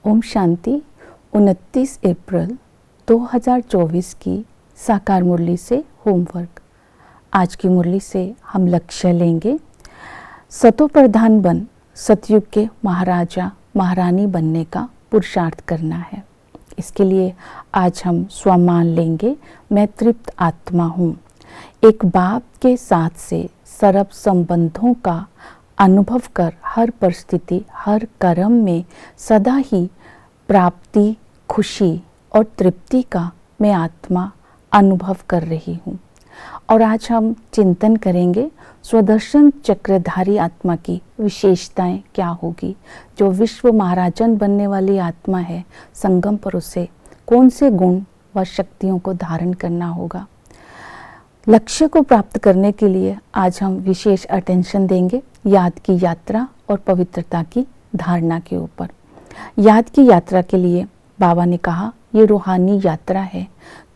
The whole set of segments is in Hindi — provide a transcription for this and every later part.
ओम शांति। 29 अप्रैल 2024 की साकार मुरली से होमवर्क। आज की मुरली से हम लक्ष्य लेंगे सतो प्रधान बन सतयुग के महाराजा महारानी बनने का पुरुषार्थ करना है। इसके लिए आज हम स्वमान लेंगे, मैं तृप्त आत्मा हूँ। एक बाप के साथ से सरब संबंधों का अनुभव कर हर परिस्थिति हर कर्म में सदा ही प्राप्ति, खुशी और तृप्ति का मैं आत्मा अनुभव कर रही हूँ। और आज हम चिंतन करेंगे स्वदर्शन चक्रधारी आत्मा की विशेषताएं क्या होगी। जो विश्व महाराजन बनने वाली आत्मा है, संगम पर उसे कौन से गुण व शक्तियों को धारण करना होगा। लक्ष्य को प्राप्त करने के लिए आज हम विशेष अटेंशन देंगे याद की यात्रा और पवित्रता की धारणा के ऊपर। याद की यात्रा के लिए बाबा ने कहा, ये रूहानी यात्रा है।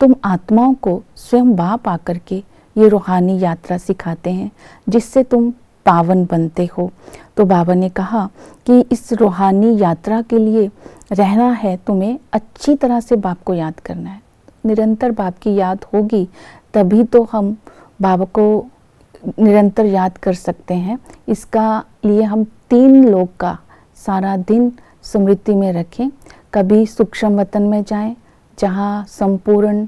तुम आत्माओं को स्वयं बाप आकर के ये रूहानी यात्रा सिखाते हैं जिससे तुम पावन बनते हो। तो बाबा ने कहा कि इस रूहानी यात्रा के लिए रहना है, तुम्हें अच्छी तरह से बाप को याद करना है। निरंतर बाप की याद होगी तभी तो हम बाबा को निरंतर याद कर सकते हैं। इसका लिए हम 3 लोग का सारा दिन स्मृति में रखें। कभी सूक्ष्म वतन में जाएं जहाँ संपूर्ण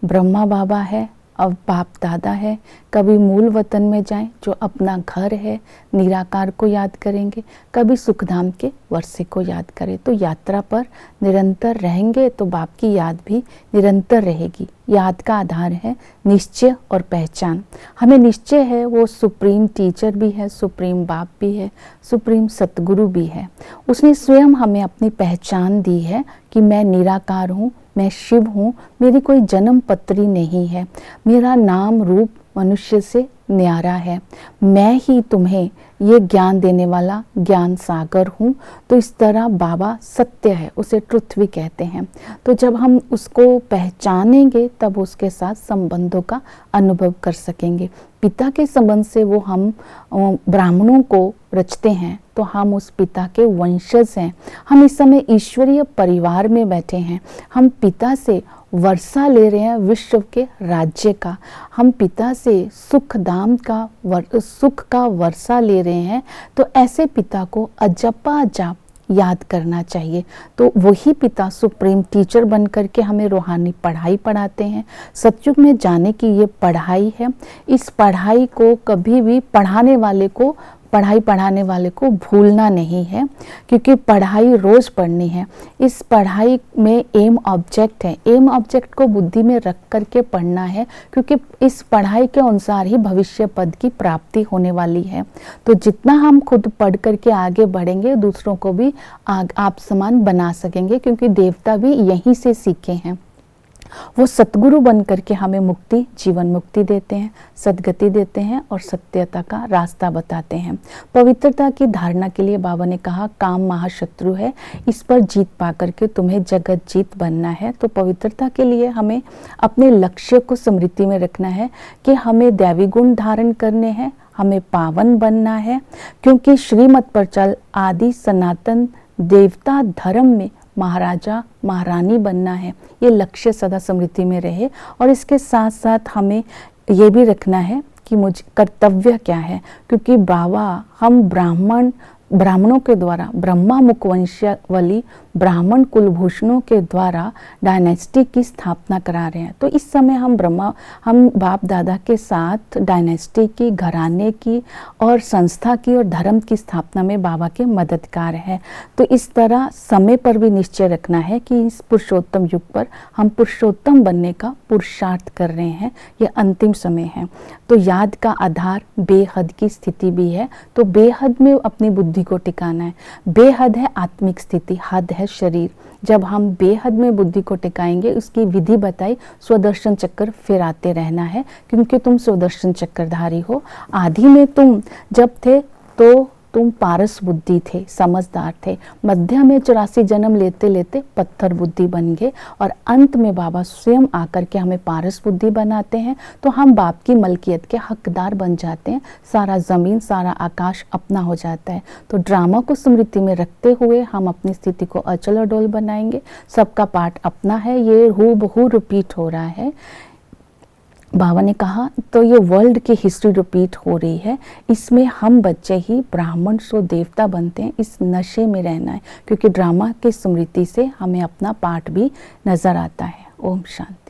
ब्रह्मा बाबा है और बाप दादा है। कभी मूल वतन में जाएं जो अपना घर है, निराकार को याद करेंगे। कभी सुखधाम के वर्षे को याद करें। तो यात्रा पर निरंतर रहेंगे तो बाप की याद भी निरंतर रहेगी। याद का आधार है निश्चय और पहचान। हमें निश्चय है वो सुप्रीम टीचर भी है, सुप्रीम बाप भी है, सुप्रीम सतगुरु भी है। उसने स्वयं हमें अपनी पहचान दी है कि मैं निराकार हूँ, मैं शिव हूँ, मेरी कोई जन्म पत्री नहीं है, मेरा नाम रूप मनुष्य से न्यारा है, मैं ही तुम्हें ये ज्ञान देने वाला ज्ञान सागर हूँ। तो इस तरह बाबा सत्य है, उसे ट्रुथ भी कहते हैं। तो जब हम उसको पहचानेंगे तब उसके साथ संबंधों का अनुभव कर सकेंगे। पिता के संबंध से वो हम ब्राह्मणों को रचते हैं तो हम उस पिता के वंशज हैं। हम इस समय ईश्वरीय परिवार में बैठे हैं। हम पिता से वर्षा ले रहे हैं विश्व के राज्य का। हम पिता से सुख का वर्षा ले रहे हैं। तो ऐसे पिता को अजपा जाप याद करना चाहिए। तो वही पिता सुप्रीम टीचर बन करके हमें रूहानी पढ़ाई पढ़ाते हैं। सतयुग में जाने की ये पढ़ाई है। इस पढ़ाई को कभी भी पढ़ाई पढ़ाने वाले को भूलना नहीं है, क्योंकि पढ़ाई रोज पढ़नी है। इस पढ़ाई में एम ऑब्जेक्ट है। एम ऑब्जेक्ट को बुद्धि में रख करके पढ़ना है, क्योंकि इस पढ़ाई के अनुसार ही भविष्य पद की प्राप्ति होने वाली है। तो जितना हम खुद पढ़ करके आगे बढ़ेंगे दूसरों को भी आप समान बना सकेंगे, क्योंकि देवता भी यहीं से सीखे हैं। वो सतगुरु बन करके हमें मुक्ति, जीवन मुक्ति देते हैं, सदगति देते हैं और सत्यता का रास्ता बताते हैं। पवित्रता की धारणा के लिए बाबा ने कहा, काम महाशत्रु है, इस पर जीत पा करके तुम्हें जगत जीत बनना है। तो पवित्रता के लिए हमें अपने लक्ष्य को स्मृति में रखना है कि हमें दैवी गुण धारण करने हैं, हमें पावन बनना है, क्योंकि श्रीमत पर चल आदि सनातन देवता धर्म में महाराजा महारानी बनना है। ये लक्ष्य सदा स्मृति में रहे। और इसके साथ साथ हमें ये भी रखना है कि मुझे कर्तव्य क्या है, क्योंकि बाबा हम ब्राह्मणों के द्वारा, ब्रह्मा मुखवंशावली ब्राह्मण कुलभूषणों के द्वारा डायनेस्टी की स्थापना करा रहे हैं। तो इस समय हम बाप दादा के साथ डायनेस्टी की, घराने की और संस्था की और धर्म की स्थापना में बाबा के मददगार है। तो इस तरह समय पर भी निश्चय रखना है कि इस पुरुषोत्तम युग पर हम पुरुषोत्तम बनने का पुरुषार्थ कर रहे हैं। ये अंतिम समय है। तो याद का आधार बेहद की स्थिति भी है। तो बेहद में अपनी बुद्धि को टिकाना है। बेहद है आत्मिक स्थिति, हद है शरीर। जब हम बेहद में बुद्धि को टिकाएंगे, उसकी विधि बताई, स्वदर्शन चक्र फिर आते रहना है, क्योंकि तुम स्वदर्शन चक्रधारी हो। आदि में तुम जब थे तो तुम पारस बुद्धि थे, समझदार थे, मध्य में 84 जन्म लेते लेते पत्थर बुद्धि बन गए और अंत में बाबा स्वयं आकर के हमें पारस बुद्धि बनाते हैं, तो हम बाप की मलकियत के हकदार बन जाते हैं। सारा ज़मीन, सारा आकाश अपना हो जाता है। तो ड्रामा को स्मृति में रखते हुए हम अपनी स्थिति को अचल अडोल बनाएंगे। सबका पार्ट अपना है, ये हूबहू रिपीट हो रहा है। बाबा ने कहा तो ये वर्ल्ड की हिस्ट्री रिपीट हो रही है, इसमें हम बच्चे ही ब्राह्मण सो देवता बनते हैं। इस नशे में रहना है, क्योंकि ड्रामा की स्मृति से हमें अपना पार्ट भी नज़र आता है। ओम शांति।